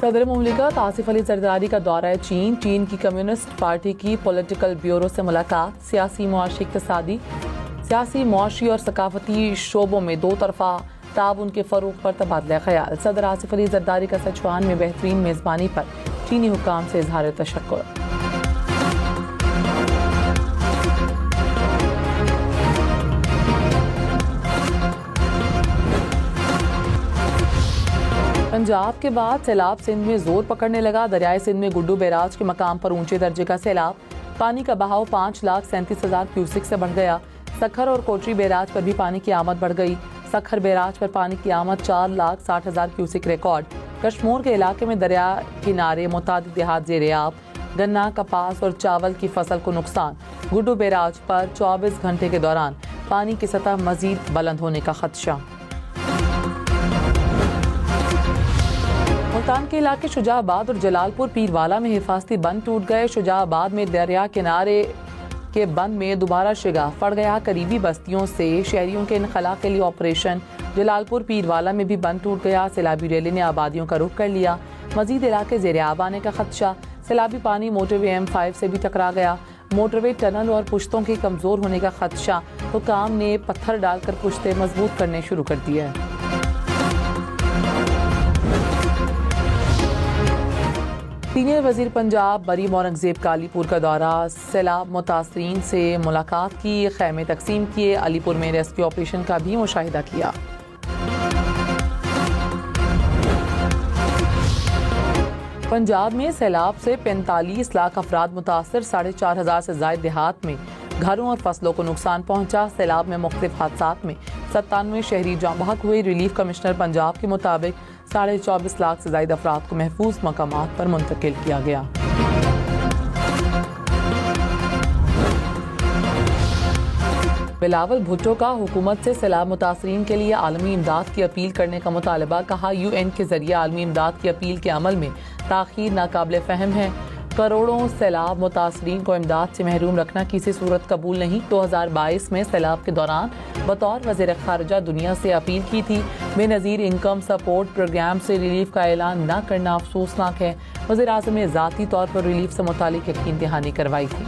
सदर मुमलिकत आसिफ अली जरदारी का दौरा है चीन की कम्युनिस्ट पार्टी की पॉलिटिकल ब्यूरो से मुलाकात, सियासी मुआशी और सकाफती शोबों में दो तरफा ताउन के फ़रोग़ पर तबादला ख्याल। सदर आसिफ अली जरदारी का सचुआन में बेहतरीन मेज़बानी पर चीनी हुक्काम से इजहार तशक्कुर। पंजाब के बाद सैलाब सिंध में जोर पकड़ने लगा। दरियाए सिंध में गुड्डू बैराज के मकाम पर ऊंचे दर्जे का सैलाब, पानी का बहाव 5,37,000 क्यूसिक से बढ़ गया। सखर और कोटरी बैराज पर भी पानी की आमद बढ़ गई। सखर बैराज पर पानी की आमद 4,60,000 क्यूसिक रिकॉर्ड। कश्मीर के इलाके में दरिया किनारे मुतादिद देहात ज़ेर-ए-आब, गन्ना, कपास और चावल की फसल को नुकसान। गुड्डू बैराज पर 24 घंटे के दौरान पानी की सतह मजीद बुलंद होने का खदशा। मुल्तान के इलाके शुजाबाद और जलालपुर पीरवाला में हिफाजती बंद टूट गए। शुजाबाद में दरिया किनारे के बंद में दोबारा शिगा पड़ गया। करीबी बस्तियों से शहरियों के इनखला के लिए ऑपरेशन। जलालपुर पीरवाला में भी बंद टूट गया। सैलाबी रैली ने आबादियों का रुख कर लिया। मजीद इलाके ज़ेर-ए-आब आने का खदशा। सैलाबी पानी मोटरवे M5 से भी टकरा गया। मोटरवे टनल और पुश्तों के कमज़ोर होने का खदशा। हुक्काम ने पत्थर डालकर पुश्ते मजबूत करने शुरू कर दिए। सीनियर वजीर पंजाब मरीम औरंगजेब का अलीपुर का दौरा, सैलाब मुतासरीन से मुलाकात की, खैमे तकसीम किए, अलीपुर में रेस्क्यू ऑपरेशन का भी मुशाहिदा किया। पंजाब में सैलाब से 45 लाख अफराद मुतासर, 4,500 से ज़ायद देहात में घरों और फसलों को नुकसान पहुंचा। सैलाब में मुख्तलिफ हादसात में 97 शहरी जाँ बहक हुए। रिलीफ कमिश्नर पंजाब के मुताबिक 24.5 लाख से ज़ायद अफराद को महफूज मकामात पर मुंतकिल किया गया। बिलावल भुट्टो का हुकूमत से सैलाब मुतासरीन के लिए आलमी इमदाद की अपील करने का मुतालबा। कहा, UN के जरिए आलमी इमदाद की अपील के अमल में ताख़ीर नाकाबिल फ़हम है। करोड़ों सैलाब मुतासरीन को इमदाद से महरूम रखना किसी सूरत कबूल नहीं। 2022 में सैलाब के दौरान बतौर वज़ीर ख़ारिजा दुनिया से अपील की थी। बेनज़ीर इनकम सपोर्ट प्रोग्राम से रिलीफ का ऐलान न करना अफसोसनाक है। वज़ीर आज़म ने ज़ाती तौर पर रिलीफ से मुतालिक यकीन दहानी करवाई थी।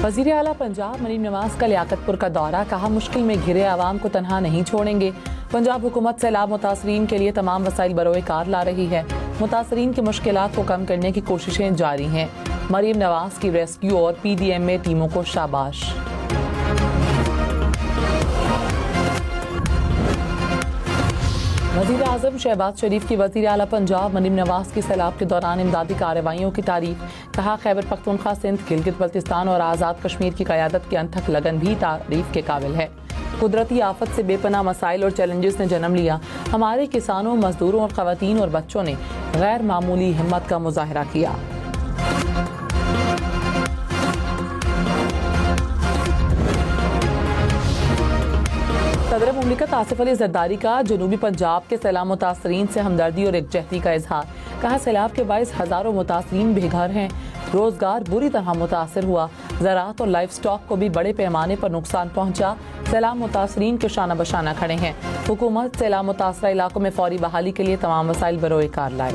वज़ीर आला पंजाब मरीम नवाज का लियाकतपुर का दौरा। कहा, मुश्किल में घिरे आवाम को तनहा नहीं छोड़ेंगे। पंजाब हुकूमत सैलाब मुतासरीन के लिए तमाम वसाइल बरोए कार ला रही है। मुतासरीन की मुश्किलात को कम करने की कोशिशें जारी हैं। मरीम नवाज की रेस्क्यू और PDM में टीमों को शाबाश। वज़ीर आज़म शहबाज शरीफ की वज़ीर आला पंजाब मरीम नवाज की सैलाब के दौरान इमदादी कार्रवाइयों की तारीफ। कहा, खैबर पख्तूनख्वा, सिंध, गिलगित बल्तिस्तान और आज़ाद कश्मीर की क़यादत की अनथक लगन भी तारीफ के काबिल है। कुदरती आफत से बेपनाह मसाइल और चैलेंजेस ने जन्म लिया। हमारे किसानों, मजदूरों और ख़वातीन और बच्चों ने गैर मामूली हिम्मत का मुजाहरा किया। सदर मुमलिकत आसिफ अली जरदारी का जनूबी पंजाब के सैलाब मुतासरीन से हमदर्दी और एकजहती का इजहार। कहा, सैलाब के बाइस हज़ारों मुतासरीन बेघर हैं। रोजगार बुरी तरह मुतासर हुआ। ज़राअत और लाइफ स्टॉक को भी बड़े पैमाने पर नुकसान पहुंचा। सैलाब मुतासरीन के शाना बशाना खड़े हैं। हुकूमत सैलाब मुतासरा इलाकों में फौरी बहाली के लिए तमाम वसाइल बरोए कार लाए।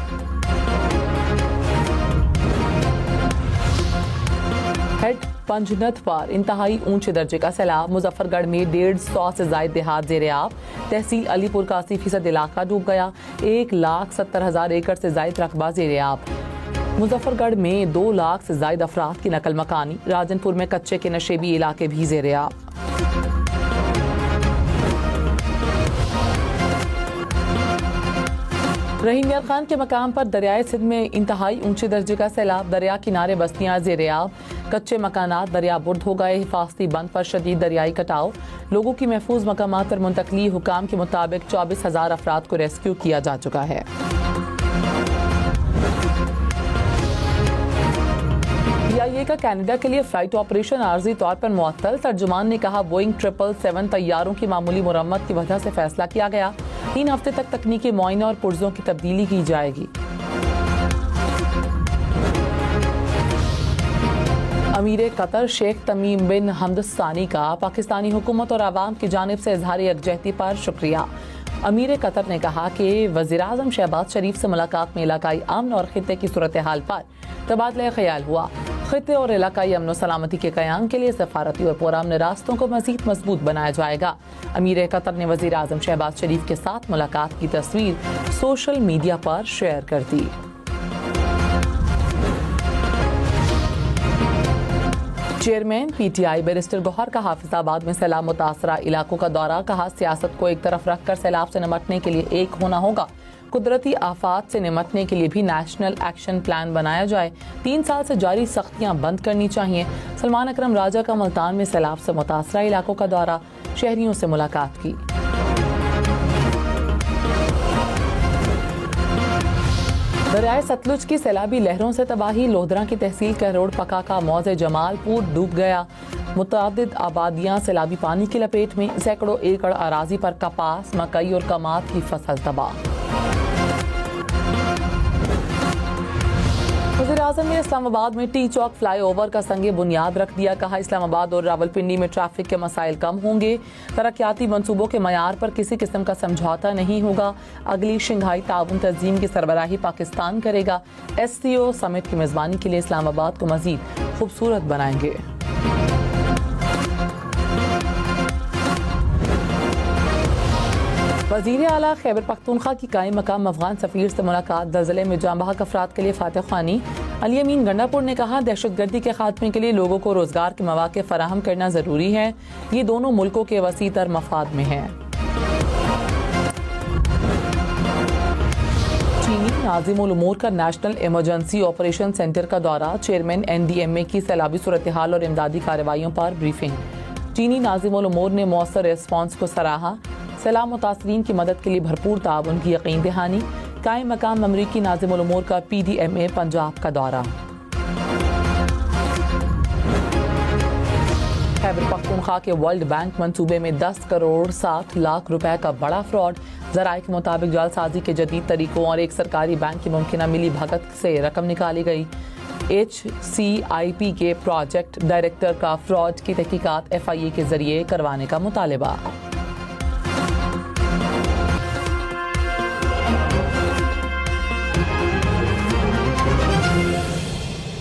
हेड पंजनथ पर इंतहाई ऊंचे दर्जे का सैलाब। मुजफ्फरगढ़ में 150 से ज़ायद देहात ज़ेर-ए-आब। तहसील अलीपुर का 80% इलाका डूब गया। 1,70,000 एकड़ से ज़ायद रकबा ज़ेर-ए-आब। मुजफ्फरगढ़ में 2 लाख से ज़ायद अफराद की नकल मकानी। राजनपुर में कच्चे के नशेबी इलाके भी ज़ेर-ए-आब। रहीम यार खान के मकाम पर दरियाए सिंध में इंतहाई ऊंचे दर्जे का सैलाब। दरिया किनारे बस्तियां ज़ेर-ए-आब। कच्चे मकानात दरिया बुर्द हो गए। हिफाजती बंद पर शदीद दरियाई कटाव। लोगों की महफूज मकामात पर मुंतकली। हुकाम के मुताबिक 24,000 अफराद को रेस्क्यू किया जा चुका है। CIA का कनाडा के लिए फ्लाइट ऑपरेशन आर्जी तौर पर मुअत्तल। तर्जुमान ने कहा, बोइंग 777 तैयारों की मामूली मुरम्मत की वजह से फैसला किया गया। 3 हफ्ते तक तकनीकी मुआयना और पुर्जों की तब्दीली की जाएगी। अमीर कतर शेख तमीम बिन हमद सानी का पाकिस्तानी हुकूमत और आवाम की जानिब से इजहार यकजहती पर शुक्रिया। अमीर कतर ने कहा कि वज़ीर-ए-आज़म शहबाज शरीफ से मुलाकात में इलाकाई अमन और खित्ते की सूरत हाल पर तबादला ख्याल हुआ। खित्ते और इलाकाई अमन सलामती के क़याम के लिए सफारती और पुरअमन रास्तों को मज़ीद मजबूत बनाया जाएगा। अमीर कतर ने वज़ीर-ए-आज़म शहबाज शरीफ के साथ मुलाकात की तस्वीर सोशल मीडिया पर शेयर कर दी। चेयरमैन PTI बैरिस्टर गौहर का हाफिजाबाद में सैलाब मुतासरा इलाकों का दौरा। कहा, सियासत को एक तरफ रखकर सैलाब से निमटने के लिए एक होना होगा। कुदरती आफात से निमटने के लिए भी नेशनल एक्शन प्लान बनाया जाए। 3 साल से जारी सख्तियां बंद करनी चाहिए। सलमान अकरम राजा का मुल्तान में सैलाब से मुतासरा इलाकों का दौरा, शहरियों से मुलाकात की। दरियाए सतलुज की सैलाबी लहरों से तबाही। लोधरा की तहसील कहरोड़ पका का मौजे जमालपुर डूब गया। मुतअद्दिद आबादियां सैलाबी पानी की लपेट में। सैकड़ों एकड़ अराजी पर कपास, मकई और कमात की फसल तबाह। वज़ीर-ए-आज़म ने इस्लामाबाद में टी चौक फ्लाईओवर का संगे बुनियाद रख दिया। कहा, इस्लामाबाद और रावलपिंडी में ट्रैफिक के मसाइल कम होंगे। तरक्याती मंसूबों के मयार पर किसी किस्म का समझौता नहीं होगा। अगली शंघाई ताउन तंजीम की सरबराही पाकिस्तान करेगा। SCO समिट की मेज़बानी के लिए इस्लामाबाद को मज़ीद खूबसूरत बनाएंगे। वज़ीर आला खैबर पख्तूनख्वा की कायम मकाम अफगान सफ़ीर से मुलाकात। दलदले में जाँ बहक अफराद के लिए फातह ख्वानी। अली अमीन गंडापुर ने कहा, दहशतगर्दी के खात्मे के लिए लोगों को रोजगार के मौके फराहम करना जरूरी है। ये दोनों मुल्कों के वसी तर मफाद में है। चीनी नाज़िम उल उमूर का नेशनल इमरजेंसी ऑपरेशन सेंटर का दौरा। चेयरमैन NDMA की सैलाबी सूरत हाल और इमदादी कार्रवाइयों पर ब्रीफिंग। चीनी नाज़िम उल उमूर ने मौसर रिस्पॉन्स को सराहा। सैलाब मुतासरीन की मदद के लिए भरपूर ताउन की यकीन दहानी। कायम मकाम अमरीकी नाज़िम उल उमूर का PDMA पंजाब का दौरा। खैबर पख्तूनख्वा के वर्ल्ड बैंक मंसूबे में 10 करोड़ 60 लाख रुपए का बड़ा फ्रॉड। ज़राए के मुताबिक जालसाजी के जदीद तरीकों और एक सरकारी बैंक की मुमकिना मिली भगत से रकम निकाली गई। HCIP के प्रोजेक्ट डायरेक्टर का फ्रॉड की तहकीकात FIA के जरिए करवाने का मुतालबा।